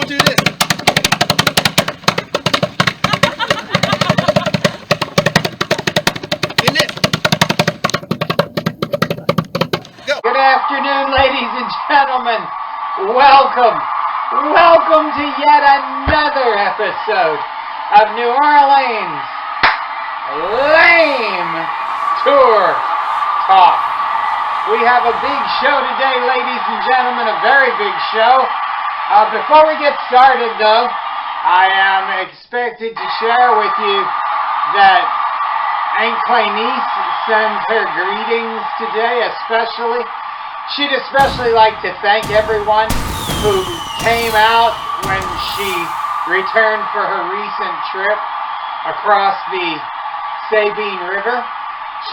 do this. In it. Go. Good afternoon, ladies and gentlemen. Welcome to yet another episode of New Orleans Lame Tour Talk. We have a big show today, ladies and gentlemen, a very big show. Before we get started, though, I am expected to share with you that Aunt CleiNiecia sends her greetings today, especially. She'd especially like to thank everyone who came out when she returned for her recent trip across the Sabine River.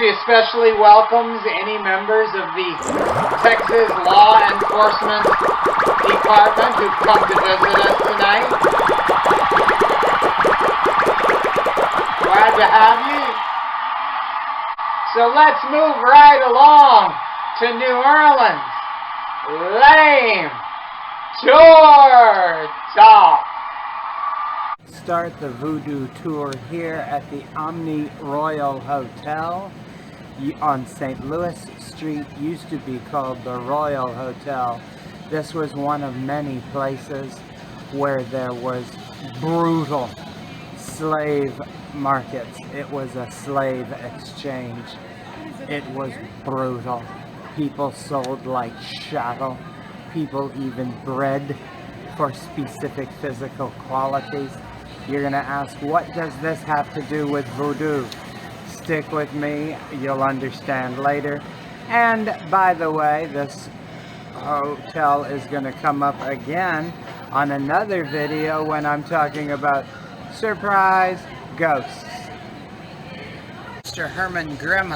She especially welcomes any members of the Texas Law Enforcement Department who've come to visit us tonight. Glad to have you. So let's move right along to New Orleans Lame Tour Talk. Start the Voodoo tour here at the Omni Royal Hotel on St. Louis Street. Used to be called the Royal Hotel. This was one of many places where there was brutal slave markets. It was a slave exchange. It was brutal. People sold like chattel. People even bred for specific physical qualities. You're gonna ask, what does this have to do with voodoo? Stick with me, you'll understand later. And by the way, this hotel is gonna come up again on another video when I'm talking about surprise ghosts. Mr. Herman Grimm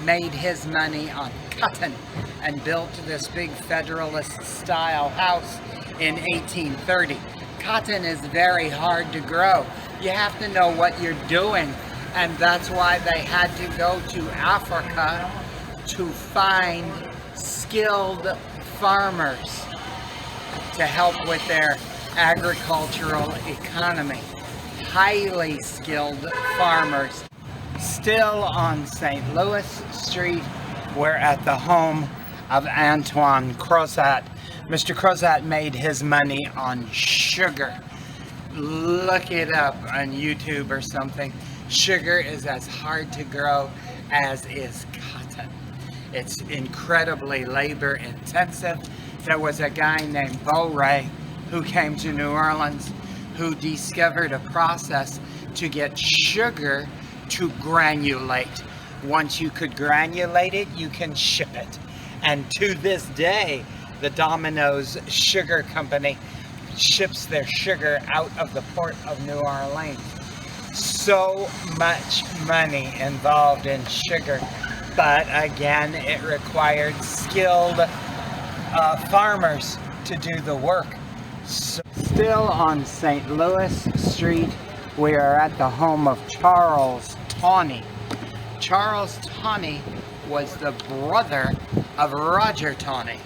made his money on cotton and built this big Federalist style house in 1830. Cotton is very hard to grow. You have to know what you're doing, and that's why they had to go to Africa to find skilled farmers to help with their agricultural economy. Highly skilled farmers. Still on St. Louis Street, we're at the home of Antoine Crozat. Mr. Crozat made his money on sugar. Look it up on YouTube or something. Sugar is as hard to grow as is cotton. It's incredibly labor intensive. There was a guy named Beauray who came to New Orleans who discovered a process to get sugar to granulate. Once you could granulate it, you can ship it. And to this day, the Domino's Sugar Company ships their sugar out of the port of New Orleans. So much money involved in sugar, but again, it required skilled farmers to do the work. So, still on St. Louis Street, we are at the home of Charles Tawney. Charles Tawney was the brother of Roger Tawney.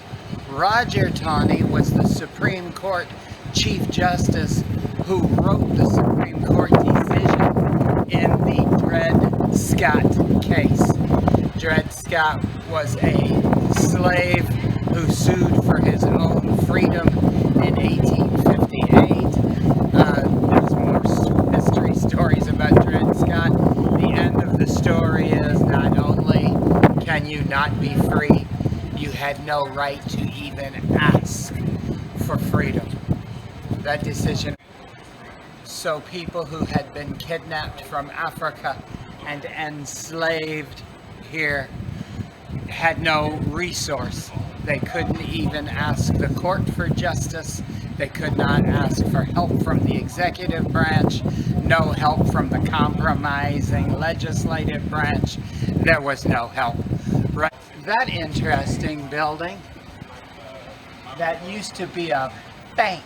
Roger Tawney was the Supreme Court Chief Justice who wrote the Supreme Court decision in the Dred Scott case. Dred Scott was a slave who sued for his own freedom in 1858. There's more history stories about Dred Scott. The end of the story is not only can you not be free, you had no right to even ask for freedom. That decision. So people who had been kidnapped from Africa and enslaved here had no resource. They couldn't even ask the court for justice. They could not ask for help from the executive branch, no help from the compromising legislative branch. There was no help. Right? That interesting building that used to be a bank.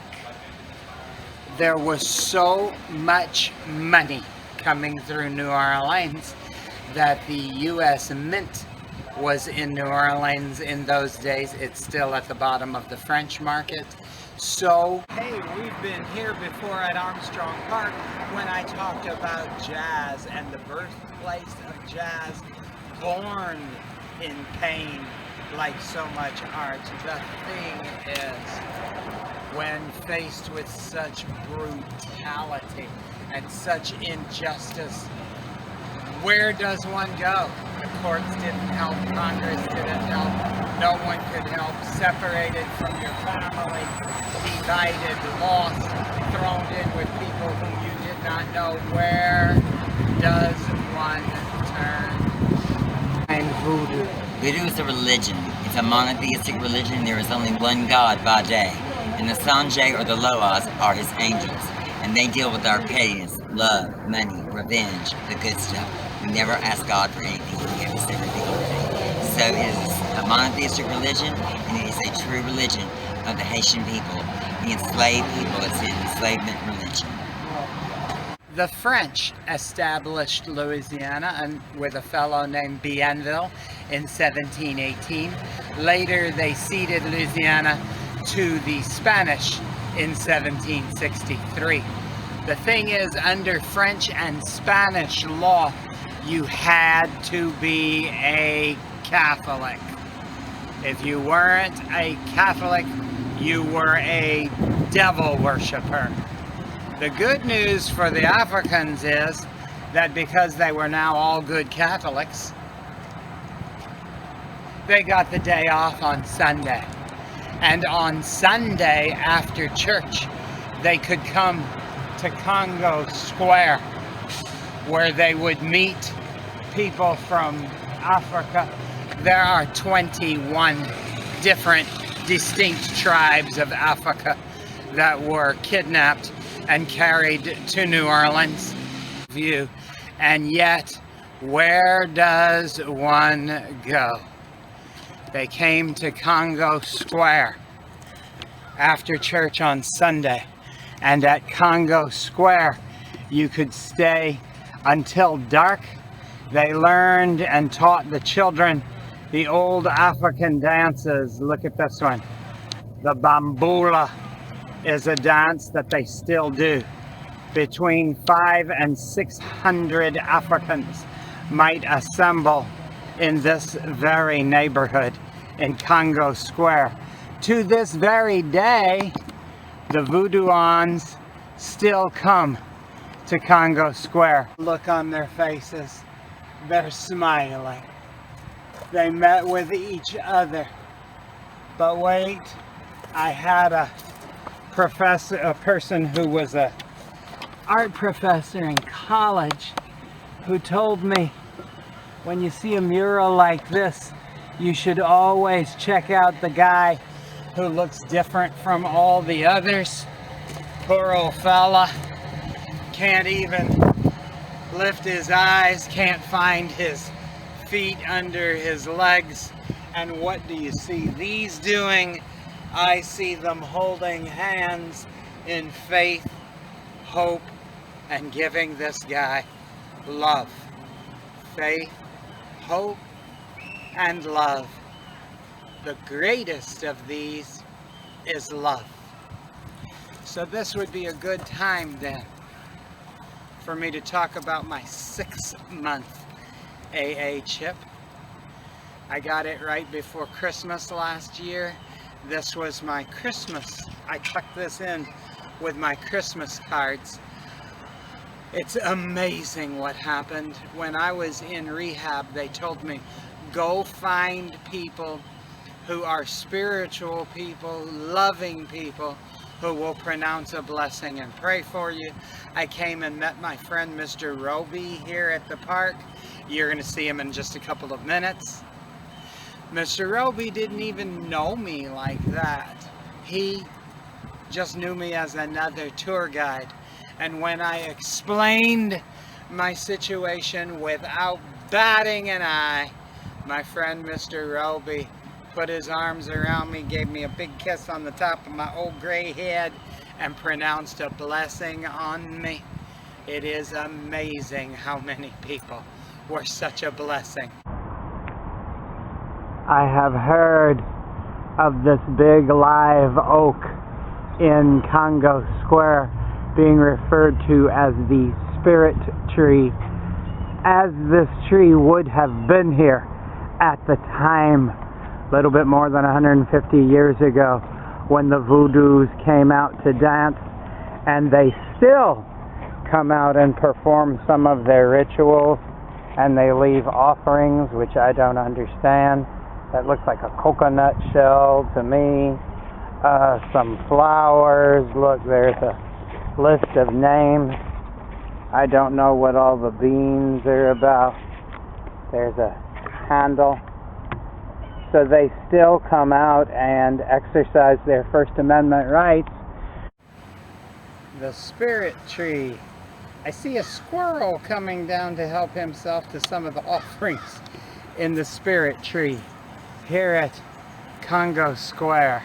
There was so much money coming through New Orleans that the U.S. Mint was in New Orleans in those days. It's still at the bottom of the French market. So, hey, we've been here before at Armstrong Park when I talked about jazz and the birthplace of jazz, born in pain like so much art. The thing is, when faced with such brutality and such injustice, where does one go? The courts didn't help, Congress didn't help, no one could help. Separated from your family, divided, lost, thrown in with people whom you did not know. Where does one turn? And Voodoo. Voodoo is a religion. It's a monotheistic religion. There is only one God by day. And the Sanjay or the Loas are his angels. And they deal with our pettiness, love, money, revenge, the good stuff. We never ask God for anything. He gives us everything already. So it is a monotheistic religion, and it is a true religion of the Haitian people, the enslaved people. It's an enslavement religion. The French established Louisiana and with a fellow named Bienville in 1718. Later they ceded Louisiana to the Spanish in 1763. The thing is, under French and Spanish law, you had to be a Catholic. If you weren't a Catholic, you were a devil worshiper. The good news for the Africans is that because they were now all good Catholics, they got the day off on Sunday. And on Sunday after church, they could come to Congo Square, where they would meet people from Africa. There are 21 different distinct tribes of Africa that were kidnapped and carried to New Orleans. And yet, where does one go? They came to Congo Square after church on Sunday, and at Congo Square you could stay until dark. They learned and taught the children the old African dances. Look at this one. The bambula is a dance that they still do. Between 500 and 600 Africans might assemble in this very neighborhood in Congo Square. To this very day, the Voodooans still come to Congo Square. Look on their faces. They're smiling. They met with each other. But wait, I had a person who was a art professor in college who told me, when you see a mural like this, you should always check out the guy who looks different from all the others. Poor old fella can't even lift his eyes, can't find his feet under his legs. And what do you see these doing? I see them holding hands in faith, hope, and giving this guy love. Faith, hope, and love. The greatest of these is love. So this would be a good time then for me to talk about my 6-month AA chip. I got it right before Christmas last year. This was my Christmas. I tucked this in with my Christmas cards. It's amazing what happened. When I was in rehab, they told me, go find people who are spiritual people, loving people, who will pronounce a blessing and pray for you. I came and met my friend Mr. Roby here at the park. You're going to see him in just a couple of minutes. Mr. Roby didn't even know me like that. He just knew me as another tour guide. And when I explained my situation without batting an eye, my friend Mr. Roby put his arms around me, gave me a big kiss on the top of my old gray head, and pronounced a blessing on me. It is amazing how many people were such a blessing. I have heard of this big live oak in Congo Square being referred to as the spirit tree, as this tree would have been here at the time, a little bit more than 150 years ago, when the Voodoos came out to dance, and they still come out and perform some of their rituals, and they leave offerings, which I don't understand. That looks like a coconut shell to me. Some flowers. Look, there's a list of names. I don't know what all the beans are about. There's a handle. So they still come out and exercise their First Amendment rights. The spirit tree. I see a squirrel coming down to help himself to some of the offerings in the spirit tree here at Congo Square.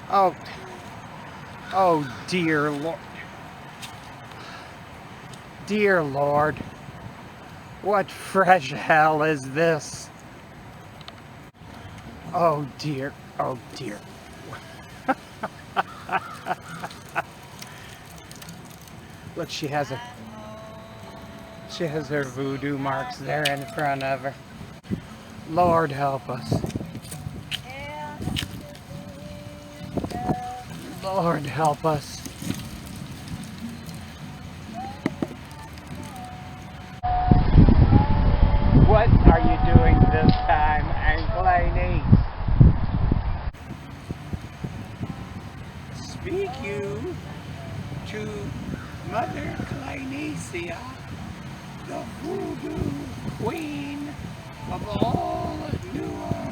Oh dear Lord. Dear Lord, what fresh hell is this? Oh dear, oh dear. Look, she has her voodoo marks there in front of her. Lord help us. Lord help us. What are you doing this time, CleiNiecia? Speak you to Mother CleiNiecia, the Voodoo Queen of all New Orleans.